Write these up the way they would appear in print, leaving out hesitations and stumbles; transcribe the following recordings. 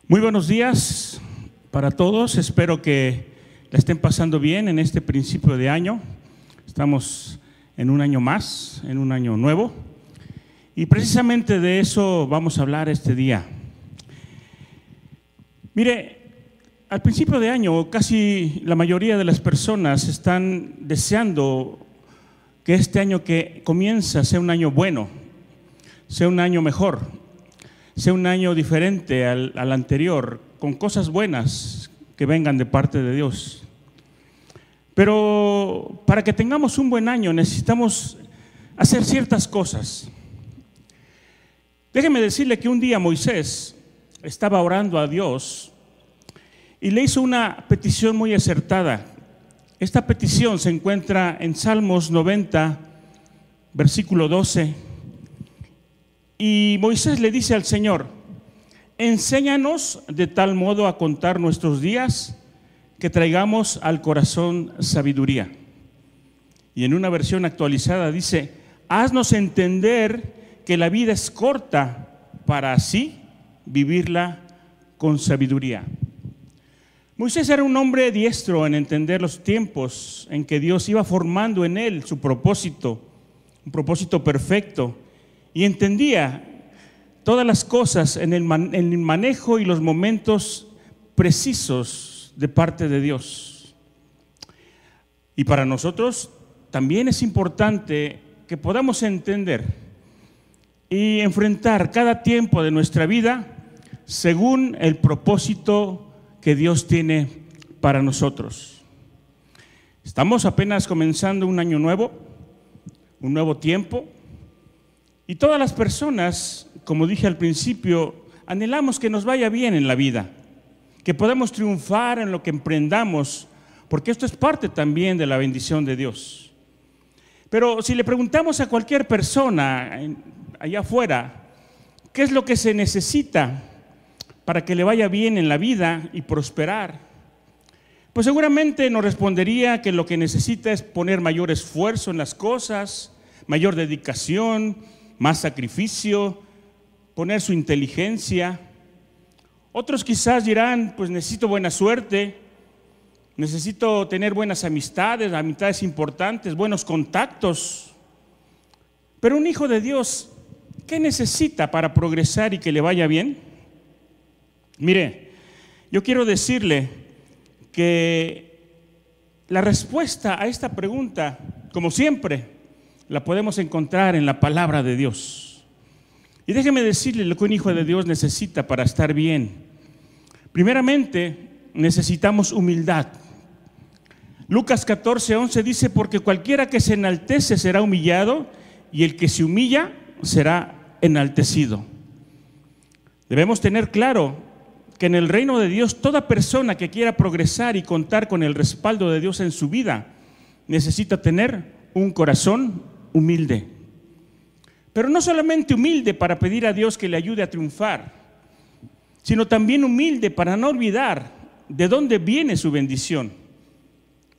Muy buenos días para todos, espero que la estén pasando bien en este principio de año. Estamos en un año más, en un año nuevo, y precisamente de eso vamos a hablar este día. Mire, al principio de año casi la mayoría de las personas están deseando que este año que comienza sea un año bueno, sea un año mejor, sea un año diferente al anterior, con cosas buenas que vengan de parte de Dios. Pero para que tengamos un buen año necesitamos hacer ciertas cosas. Déjeme decirle que un día Moisés estaba orando a Dios y le hizo una petición muy acertada. Esta petición se encuentra en Salmos 90, versículo 12. Y Moisés le dice al Señor: enséñanos de tal modo a contar nuestros días que traigamos al corazón sabiduría. Y en una versión actualizada dice: haznos entender que la vida es corta para así vivirla con sabiduría. Moisés era un hombre diestro en entender los tiempos en que Dios iba formando en él su propósito, un propósito perfecto, y entendía todas las cosas en el manejo y los momentos precisos de parte de Dios. Y para nosotros también es importante que podamos entender y enfrentar cada tiempo de nuestra vida según el propósito que Dios tiene para nosotros. Estamos apenas comenzando un año nuevo, un nuevo tiempo, y todas las personas, como dije al principio, anhelamos que nos vaya bien en la vida, que podamos triunfar en lo que emprendamos, porque esto es parte también de la bendición de Dios. Pero si le preguntamos a cualquier persona allá afuera, ¿qué es lo que se necesita para que le vaya bien en la vida y prosperar? Pues seguramente nos respondería que lo que necesita es poner mayor esfuerzo en las cosas, mayor dedicación, más sacrificio, poner su inteligencia. Otros quizás dirán: pues necesito buena suerte, necesito tener buenas amistades importantes, buenos contactos. Pero un hijo de Dios, ¿qué necesita para progresar y que le vaya bien? Mire, yo quiero decirle que la respuesta a esta pregunta, como siempre, la podemos encontrar en la palabra de Dios. Y déjeme decirle lo que un hijo de Dios necesita para estar bien. Primeramente, necesitamos humildad. Lucas 14:11 dice: porque cualquiera que se enaltece será humillado, y el que se humilla será enaltecido. Debemos tener claro que en el reino de Dios toda persona que quiera progresar y contar con el respaldo de Dios en su vida necesita tener un corazón humilde. Pero no solamente humilde para pedir a Dios que le ayude a triunfar, sino también humilde para no olvidar de dónde viene su bendición.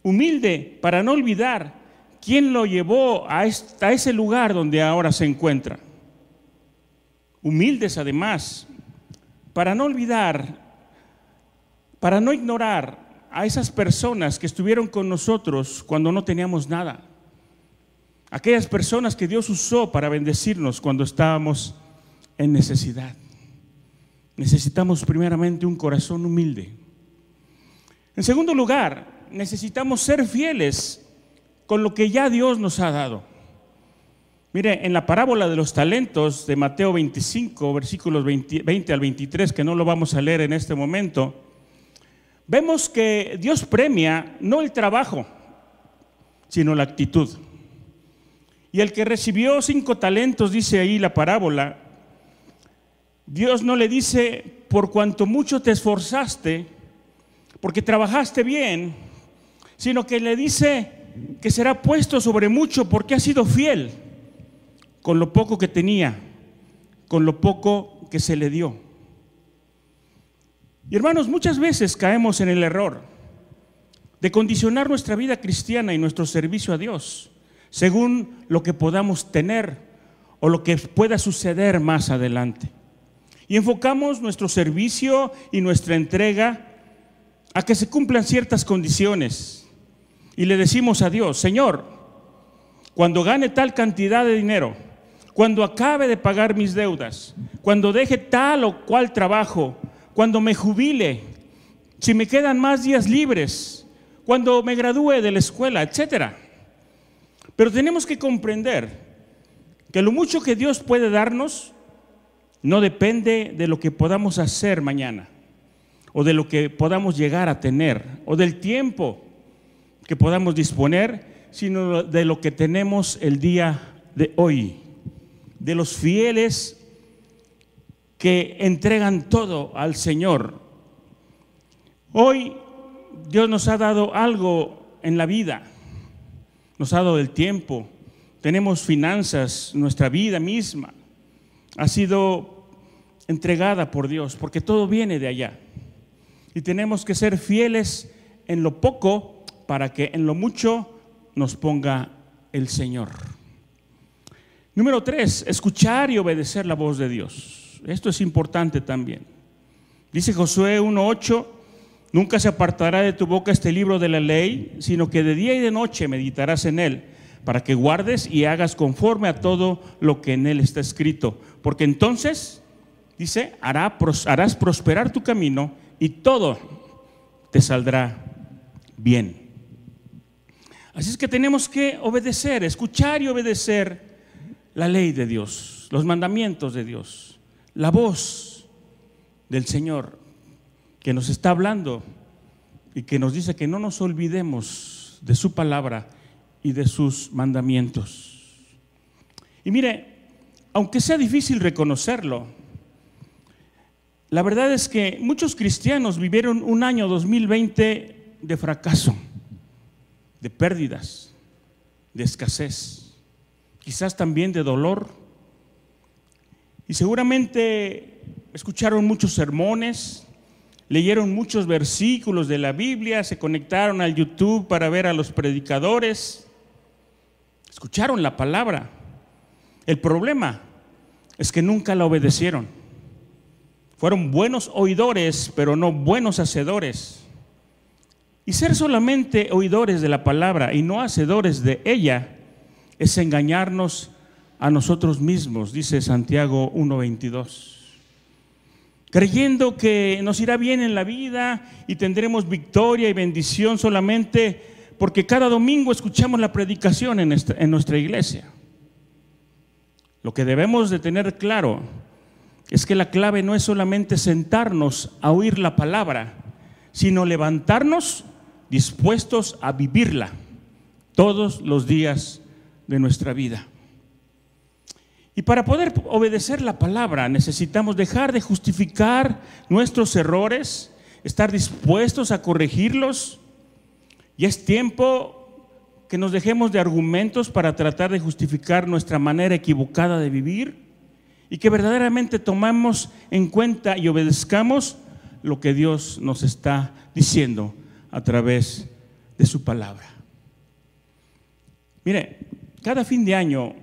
Humilde para no olvidar quién lo llevó a ese lugar donde ahora se encuentra. Humildes además para no olvidar, para no ignorar a esas personas que estuvieron con nosotros cuando no teníamos nada. Aquellas personas que Dios usó para bendecirnos cuando estábamos en necesidad. Necesitamos primeramente un corazón humilde. En segundo lugar, necesitamos ser fieles con lo que ya Dios nos ha dado. Mire, en la parábola de los talentos de Mateo 25, versículos 20 al 23, que no lo vamos a leer en este momento, vemos que Dios premia no el trabajo, sino la actitud. Y el que recibió 5 talentos, dice ahí la parábola, Dios no le dice: por cuanto mucho te esforzaste, porque trabajaste bien, sino que le dice que será puesto sobre mucho porque ha sido fiel con lo poco que tenía, con lo poco que se le dio. Y hermanos, muchas veces caemos en el error de condicionar nuestra vida cristiana y nuestro servicio a Dios según lo que podamos tener o lo que pueda suceder más adelante. Y enfocamos nuestro servicio y nuestra entrega a que se cumplan ciertas condiciones. Y le decimos a Dios: Señor, cuando gane tal cantidad de dinero, cuando acabe de pagar mis deudas, cuando deje tal o cual trabajo, cuando me jubile, si me quedan más días libres, cuando me gradúe de la escuela, etcétera. Pero tenemos que comprender que lo mucho que Dios puede darnos no depende de lo que podamos hacer mañana, o de lo que podamos llegar a tener, o del tiempo que podamos disponer, sino de lo que tenemos el día de hoy, de los fieles que entregan todo al Señor. Hoy Dios nos ha dado algo en la vida, nos ha dado el tiempo, tenemos finanzas, nuestra vida misma ha sido entregada por Dios, porque todo viene de allá. Y tenemos que ser fieles en lo poco para que en lo mucho nos ponga el Señor. Número 3, escuchar y obedecer la voz de Dios. Esto es importante también. Dice Josué 1:8: nunca se apartará de tu boca este libro de la ley, sino que de día y de noche meditarás en él, para que guardes y hagas conforme a todo lo que en él está escrito. Porque entonces, dice, harás prosperar tu camino y todo te saldrá bien. Así es que tenemos que obedecer, escuchar y obedecer la ley de Dios, los mandamientos de Dios, la voz del Señor que nos está hablando y que nos dice que no nos olvidemos de su palabra y de sus mandamientos. Y mire, aunque sea difícil reconocerlo, la verdad es que muchos cristianos vivieron un año 2020 de fracaso, de pérdidas, de escasez, quizás también de dolor. Y seguramente escucharon muchos sermones, leyeron muchos versículos de la Biblia, se conectaron al YouTube para ver a los predicadores, escucharon la palabra. El problema es que nunca la obedecieron. Fueron buenos oidores, pero no buenos hacedores. Y ser solamente oidores de la palabra y no hacedores de ella es engañarnos a nosotros mismos, dice Santiago 1:22. Creyendo que nos irá bien en la vida y tendremos victoria y bendición solamente porque cada domingo escuchamos la predicación en nuestra iglesia. Lo que debemos de tener claro es que la clave no es solamente sentarnos a oír la palabra, sino levantarnos dispuestos a vivirla todos los días de nuestra vida. Y para poder obedecer la palabra necesitamos dejar de justificar nuestros errores, estar dispuestos a corregirlos. Y es tiempo que nos dejemos de argumentos para tratar de justificar nuestra manera equivocada de vivir y que verdaderamente tomemos en cuenta y obedezcamos lo que Dios nos está diciendo a través de su palabra. Mire, cada fin de año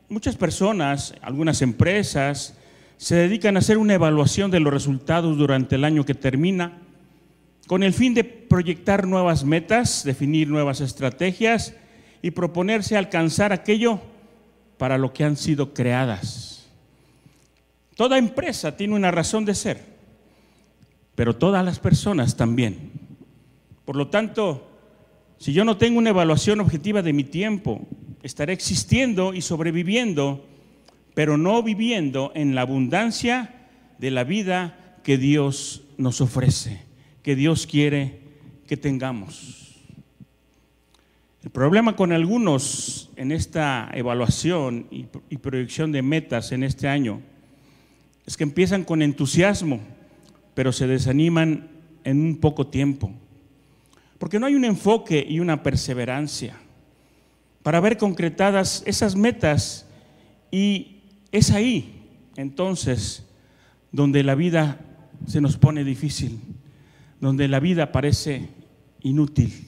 muchas personas, algunas empresas, se dedican a hacer una evaluación de los resultados durante el año que termina, con el fin de proyectar nuevas metas, definir nuevas estrategias y proponerse alcanzar aquello para lo que han sido creadas. Toda empresa tiene una razón de ser, pero todas las personas también. Por lo tanto, si yo no tengo una evaluación objetiva de mi tiempo, estaré existiendo y sobreviviendo, pero no viviendo en la abundancia de la vida que Dios nos ofrece, que Dios quiere que tengamos. El problema con algunos en esta evaluación y proyección de metas en este año es que empiezan con entusiasmo, pero se desaniman en un poco tiempo, porque no hay un enfoque y una perseverancia para ver concretadas esas metas, y es ahí entonces donde la vida se nos pone difícil, donde la vida parece inútil.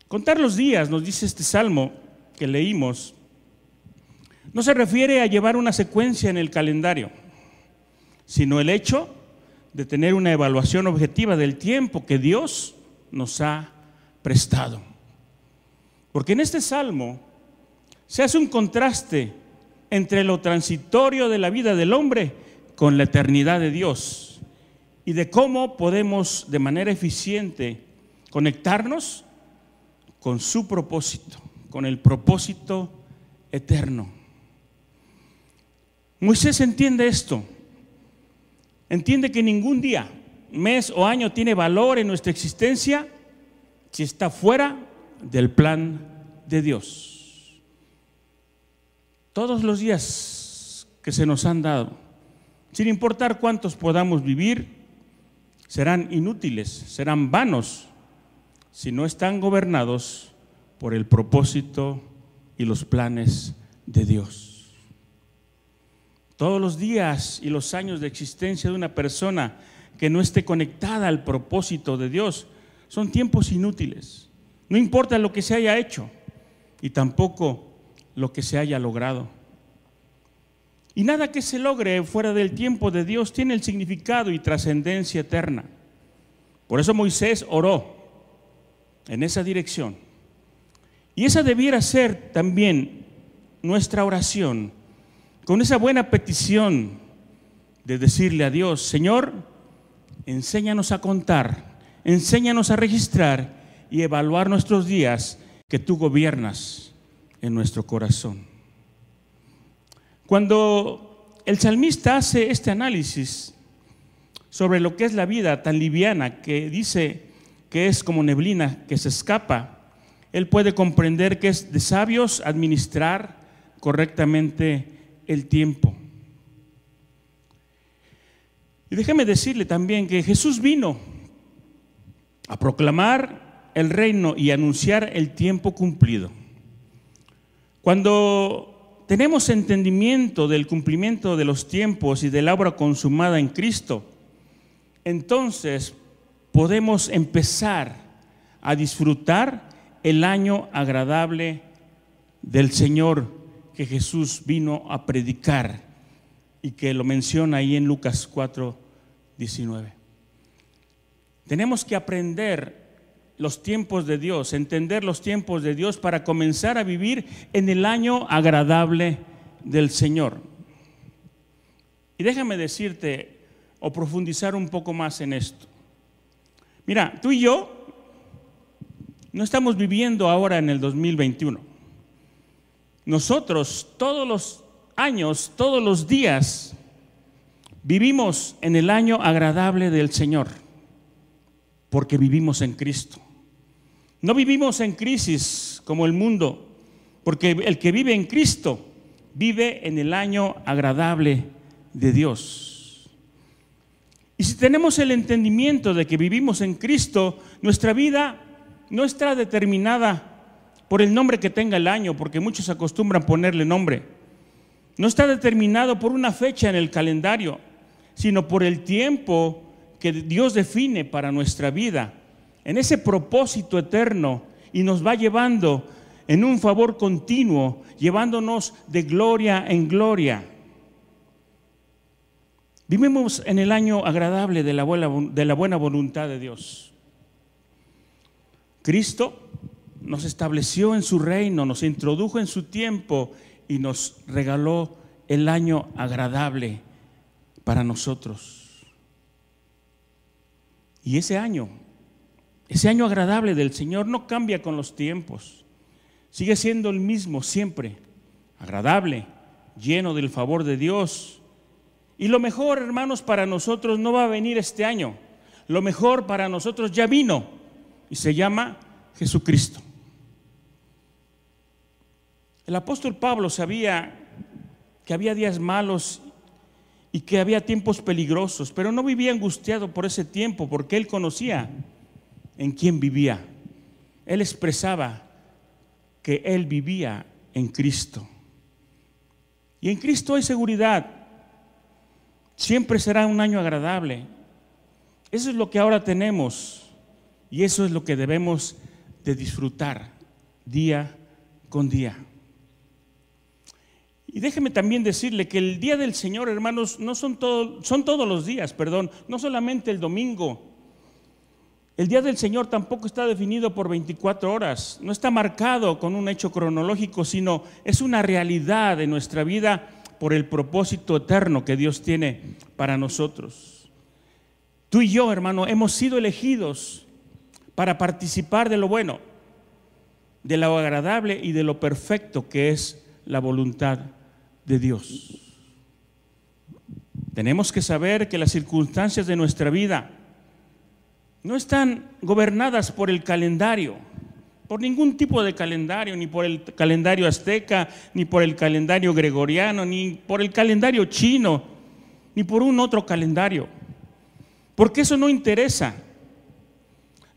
Contar los días, nos dice este salmo que leímos, no se refiere a llevar una secuencia en el calendario, sino el hecho de tener una evaluación objetiva del tiempo que Dios nos ha prestado. Porque en este salmo se hace un contraste entre lo transitorio de la vida del hombre con la eternidad de Dios y de cómo podemos de manera eficiente conectarnos con su propósito, con el propósito eterno. Moisés entiende esto, entiende que ningún día, mes o año tiene valor en nuestra existencia si está fuera del plan de Dios. Todos los días que se nos han dado, sin importar cuántos podamos vivir, serán inútiles, serán vanos, si no están gobernados por el propósito y los planes de Dios. Todos los días y los años de existencia de una persona que no esté conectada al propósito de Dios son tiempos inútiles. No importa lo que se haya hecho y tampoco lo que se haya logrado. Y nada que se logre fuera del tiempo de Dios tiene el significado y trascendencia eterna. Por eso Moisés oró en esa dirección. Y esa debiera ser también nuestra oración, con esa buena petición de decirle a Dios: Señor, enséñanos a contar, enséñanos a registrar y evaluar nuestros días que tú gobiernas en nuestro corazón. Cuando el salmista hace este análisis sobre lo que es la vida tan liviana, que dice que es como neblina que se escapa, él puede comprender que es de sabios administrar correctamente el tiempo. Y déjeme decirle también que Jesús vino a proclamar el reino y anunciar el tiempo cumplido. Cuando tenemos entendimiento del cumplimiento de los tiempos y de la obra consumada en Cristo, entonces podemos empezar a disfrutar el año agradable del Señor que Jesús vino a predicar y que lo menciona ahí en Lucas 4:19. Tenemos que aprender los tiempos de Dios, entender los tiempos de Dios para comenzar a vivir en el año agradable del Señor. Y déjame decirte o profundizar un poco más en esto. Mira, tú y yo no estamos viviendo ahora en el 2021. Nosotros todos los años, todos los días, vivimos en el año agradable del Señor, porque vivimos en Cristo. No vivimos en crisis como el mundo, porque el que vive en Cristo vive en el año agradable de Dios. Y si tenemos el entendimiento de que vivimos en Cristo, nuestra vida no está determinada por el nombre que tenga el año, porque muchos acostumbran ponerle nombre. No está determinado por una fecha en el calendario, sino por el tiempo que Dios define para nuestra vida, en ese propósito eterno, y nos va llevando en un favor continuo, llevándonos de gloria en gloria. Vivimos en el año agradable de la buena voluntad de Dios. Cristo nos estableció en su reino, nos introdujo en su tiempo y nos regaló el año agradable para nosotros. Y ese año agradable del Señor no cambia con los tiempos, sigue siendo el mismo siempre, agradable, lleno del favor de Dios. Y lo mejor, hermanos, para nosotros no va a venir este año, lo mejor para nosotros ya vino y se llama Jesucristo. El apóstol Pablo sabía que había días malos y que había tiempos peligrosos, pero no vivía angustiado por ese tiempo, porque él conocía en quién vivía. Él expresaba que él vivía en Cristo. Y en Cristo hay seguridad. Siempre será un año agradable. Eso es lo que ahora tenemos y eso es lo que debemos de disfrutar día con día. Y déjeme también decirle que el día del Señor, hermanos, son todos los días, no solamente el domingo. El día del Señor tampoco está definido por 24 horas, no está marcado con un hecho cronológico, sino es una realidad de nuestra vida por el propósito eterno que Dios tiene para nosotros. Tú y yo, hermano, hemos sido elegidos para participar de lo bueno, de lo agradable y de lo perfecto que es la voluntad de Dios. Tenemos que saber que las circunstancias de nuestra vida no están gobernadas por el calendario, por ningún tipo de calendario, ni por el calendario azteca, ni por el calendario gregoriano, ni por el calendario chino, ni por un otro calendario, porque eso no interesa.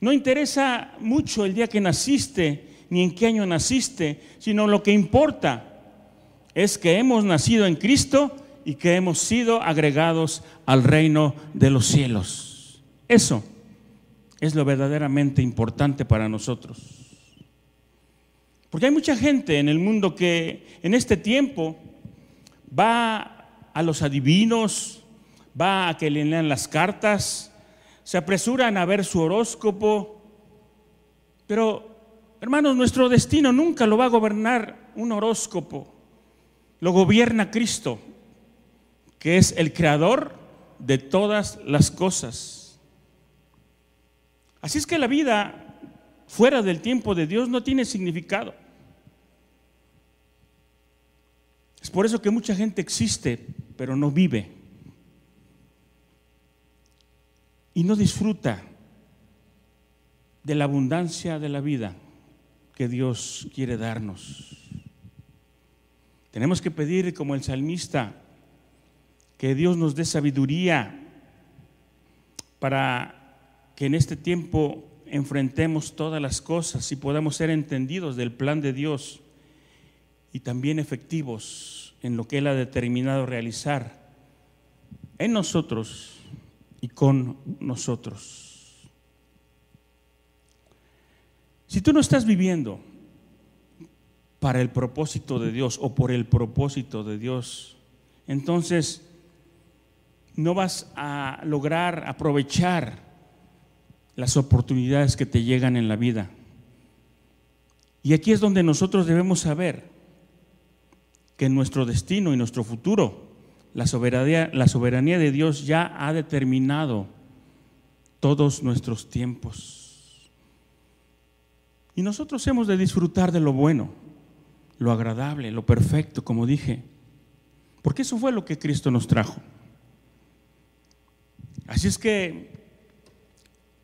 No interesa mucho el día que naciste, ni en qué año naciste, sino lo que importa es que hemos nacido en Cristo y que hemos sido agregados al reino de los cielos. Eso es lo verdaderamente importante para nosotros. Porque hay mucha gente en el mundo que en este tiempo va a los adivinos, va a que le lean las cartas, se apresuran a ver su horóscopo, pero hermanos, nuestro destino nunca lo va a gobernar un horóscopo, lo gobierna Cristo, que es el creador de todas las cosas. Así es que la vida fuera del tiempo de Dios no tiene significado. Es por eso que mucha gente existe, pero no vive y no disfruta de la abundancia de la vida que Dios quiere darnos. Tenemos que pedir, como el salmista, que Dios nos dé sabiduría para que en este tiempo enfrentemos todas las cosas y podamos ser entendidos del plan de Dios y también efectivos en lo que Él ha determinado realizar en nosotros y con nosotros. Si tú no estás viviendo para el propósito de Dios o por el propósito de Dios, entonces no vas a lograr aprovechar las oportunidades que te llegan en la vida. Y aquí es donde nosotros debemos saber que nuestro destino y nuestro futuro, la soberanía de Dios ya ha determinado todos nuestros tiempos. Y nosotros hemos de disfrutar de lo bueno, lo agradable, lo perfecto, como dije, porque eso fue lo que Cristo nos trajo. Así es que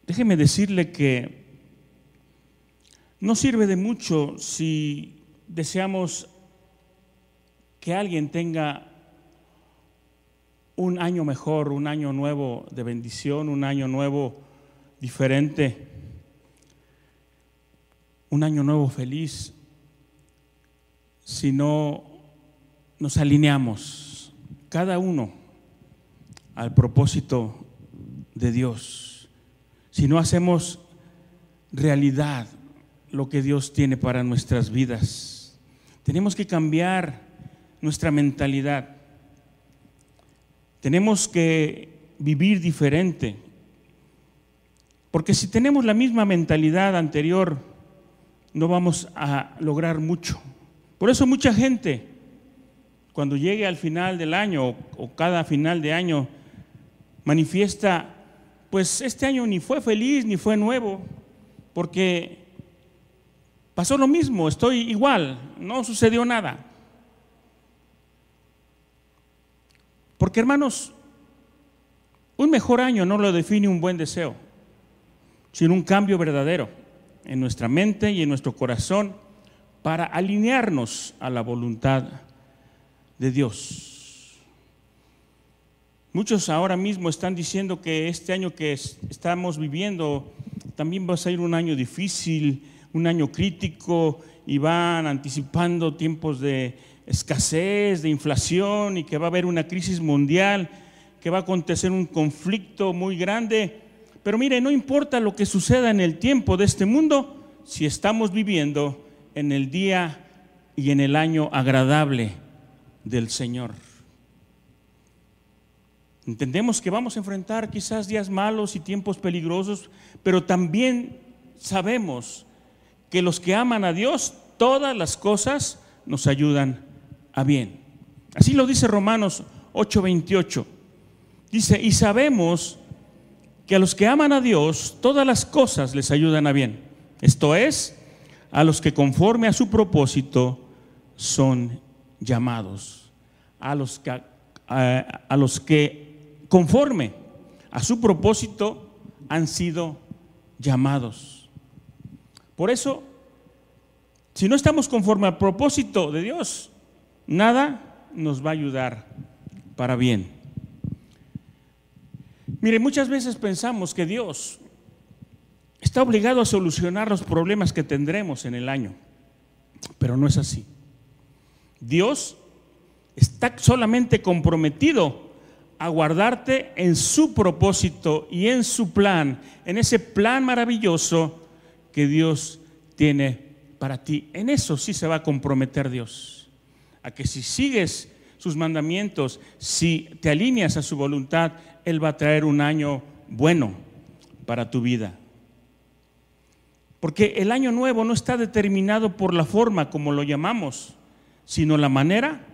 déjeme decirle que no sirve de mucho si deseamos que alguien tenga un año mejor, un año nuevo de bendición, un año nuevo diferente, un año nuevo feliz, si no nos alineamos cada uno al propósito de Dios, si no hacemos realidad lo que Dios tiene para nuestras vidas. Tenemos que cambiar nuestra mentalidad. Tenemos que vivir diferente. Porque si tenemos la misma mentalidad anterior, no vamos a lograr mucho. Por eso mucha gente, cuando llegue al final del año o cada final de año, manifiesta: pues este año ni fue feliz ni fue nuevo, porque pasó lo mismo, estoy igual, no sucedió nada. Porque, hermanos, un mejor año no lo define un buen deseo, sino un cambio verdadero en nuestra mente y en nuestro corazón para alinearnos a la voluntad de Dios. Muchos ahora mismo están diciendo que este año que estamos viviendo también va a ser un año difícil, un año crítico, y van anticipando tiempos de escasez, de inflación, y que va a haber una crisis mundial, que va a acontecer un conflicto muy grande. Pero mire, no importa lo que suceda en el tiempo de este mundo, si estamos viviendo en el día y en el año agradable del Señor. Entendemos que vamos a enfrentar quizás días malos y tiempos peligrosos, pero también sabemos que los que aman a Dios, todas las cosas nos ayudan a bien. Así lo dice Romanos 8:28. Dice, y sabemos que a los que aman a Dios, todas las cosas les ayudan a bien. Esto es, a los que conforme a su propósito son llamados. A los que conforme a su propósito han sido llamados. Por eso, si no estamos conforme al propósito de Dios, nada nos va a ayudar para bien. Mire, muchas veces pensamos que Dios está obligado a solucionar los problemas que tendremos en el año, pero no es así. Dios está solamente comprometido a guardarte en su propósito y en su plan, en ese plan maravilloso que Dios tiene para ti. En eso sí se va a comprometer Dios, a que si sigues sus mandamientos, si te alineas a su voluntad, Él va a traer un año bueno para tu vida. Porque el año nuevo no está determinado por la forma como lo llamamos, sino la manera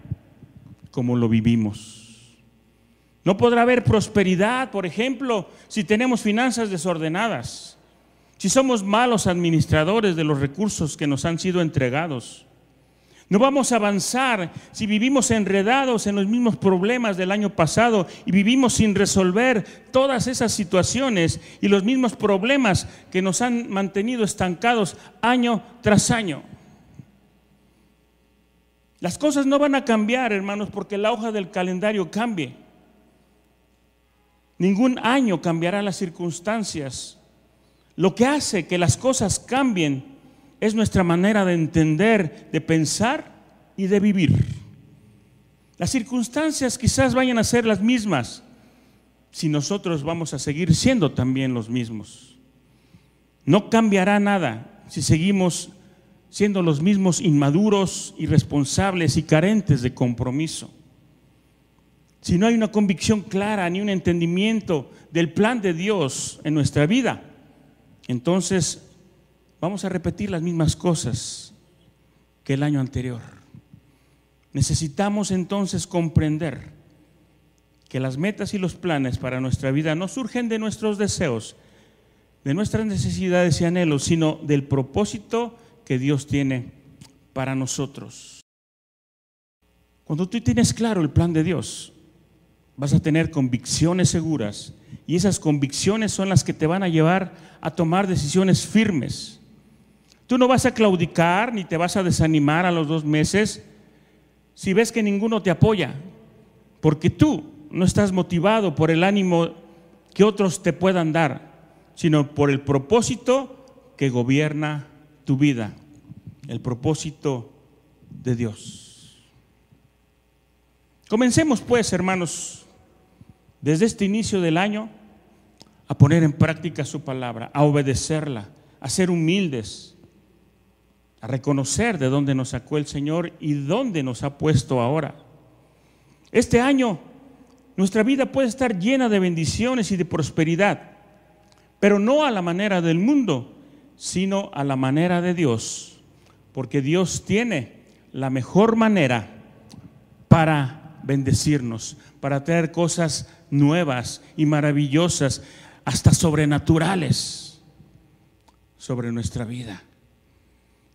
como lo vivimos. No podrá haber prosperidad, por ejemplo, si tenemos finanzas desordenadas, si somos malos administradores de los recursos que nos han sido entregados. No vamos a avanzar si vivimos enredados en los mismos problemas del año pasado y vivimos sin resolver todas esas situaciones y los mismos problemas que nos han mantenido estancados año tras año. Las cosas no van a cambiar, hermanos, porque la hoja del calendario cambie. Ningún año cambiará las circunstancias. Lo que hace que las cosas cambien es nuestra manera de entender, de pensar y de vivir. Las circunstancias quizás vayan a ser las mismas, si nosotros vamos a seguir siendo también los mismos. No cambiará nada si seguimos siendo los mismos inmaduros, irresponsables y carentes de compromiso. Si no hay una convicción clara ni un entendimiento del plan de Dios en nuestra vida, entonces vamos a repetir las mismas cosas que el año anterior. Necesitamos entonces comprender que las metas y los planes para nuestra vida no surgen de nuestros deseos, de nuestras necesidades y anhelos, sino del propósito que Dios tiene para nosotros. Cuando tú tienes claro el plan de Dios, vas a tener convicciones seguras, y esas convicciones son las que te van a llevar a tomar decisiones firmes. Tú no vas a claudicar ni te vas a desanimar a los 2 meses si ves que ninguno te apoya, porque tú no estás motivado por el ánimo que otros te puedan dar, sino por el propósito que gobierna tu vida, el propósito de Dios. Comencemos pues, hermanos, desde este inicio del año, a poner en práctica su palabra, a obedecerla, a ser humildes, a reconocer de dónde nos sacó el Señor y dónde nos ha puesto ahora. Este año nuestra vida puede estar llena de bendiciones y de prosperidad, pero no a la manera del mundo, sino a la manera de Dios, porque Dios tiene la mejor manera para bendecirnos, para traer cosas nuevas y maravillosas, hasta sobrenaturales, sobre nuestra vida.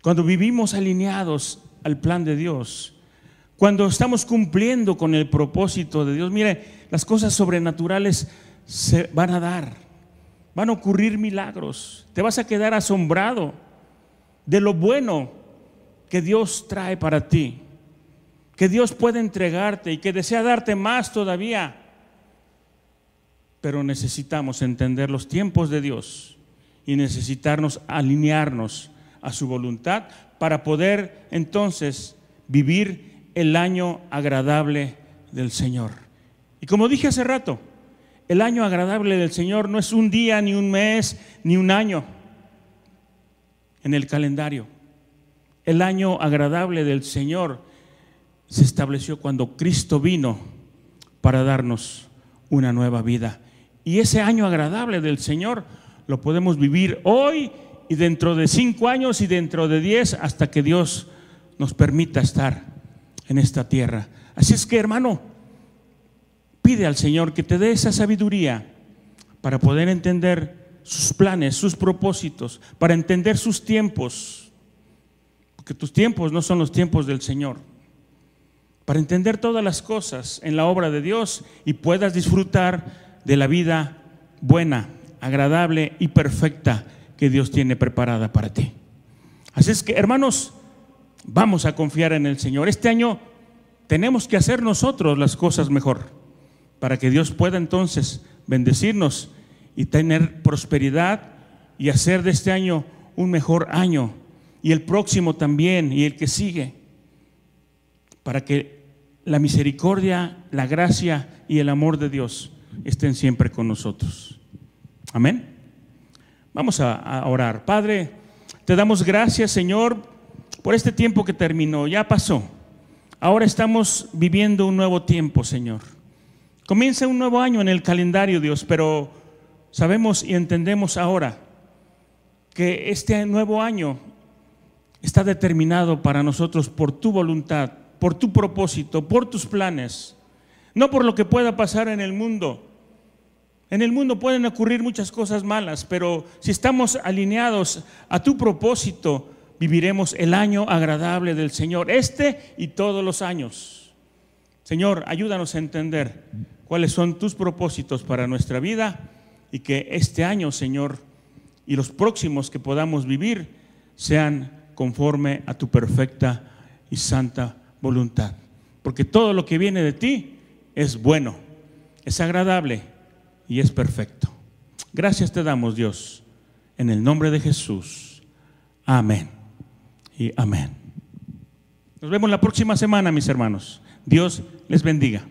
Cuando vivimos alineados al plan de Dios, cuando estamos cumpliendo con el propósito de Dios, mire, las cosas sobrenaturales se van a dar, van a ocurrir milagros, te vas a quedar asombrado de lo bueno que Dios trae para ti, que Dios puede entregarte y que desea darte más todavía. Pero necesitamos entender los tiempos de Dios y necesitarnos alinearnos a su voluntad para poder entonces vivir el año agradable del Señor. Y como dije hace rato, el año agradable del Señor no es un día, ni un mes, ni un año en el calendario. El año agradable del Señor se estableció cuando Cristo vino para darnos una nueva vida. Y ese año agradable del Señor lo podemos vivir hoy y dentro de 5 años y dentro de 10, hasta que Dios nos permita estar en esta tierra. Así es que, hermano, pide al Señor que te dé esa sabiduría para poder entender sus planes, sus propósitos, para entender sus tiempos, porque tus tiempos no son los tiempos del Señor, para entender todas las cosas en la obra de Dios y puedas disfrutar de la vida buena, agradable y perfecta que Dios tiene preparada para ti. Así es que, hermanos, vamos a confiar en el Señor. Este año tenemos que hacer nosotros las cosas mejor, para que Dios pueda entonces bendecirnos y tener prosperidad y hacer de este año un mejor año, y el próximo también, y el que sigue, para que la misericordia, la gracia y el amor de Dios estén siempre con nosotros. Amén. Vamos a orar. Padre, te damos gracias, Señor, por este tiempo que terminó, ya pasó. Ahora estamos viviendo un nuevo tiempo, Señor. Comienza un nuevo año en el calendario, Dios, pero sabemos y entendemos ahora que este nuevo año está determinado para nosotros por tu voluntad, por tu propósito, por tus planes, no por lo que pueda pasar en el mundo. En el mundo pueden ocurrir muchas cosas malas, pero si estamos alineados a tu propósito, viviremos el año agradable del Señor, este y todos los años. Señor, ayúdanos a entender cuáles son tus propósitos para nuestra vida, y que este año, Señor, y los próximos que podamos vivir sean conforme a tu perfecta y santa voluntad. Porque todo lo que viene de ti es bueno, es agradable y es perfecto. Gracias te damos, Dios, en el nombre de Jesús. Amén y amén. Nos vemos la próxima semana, mis hermanos. Dios les bendiga.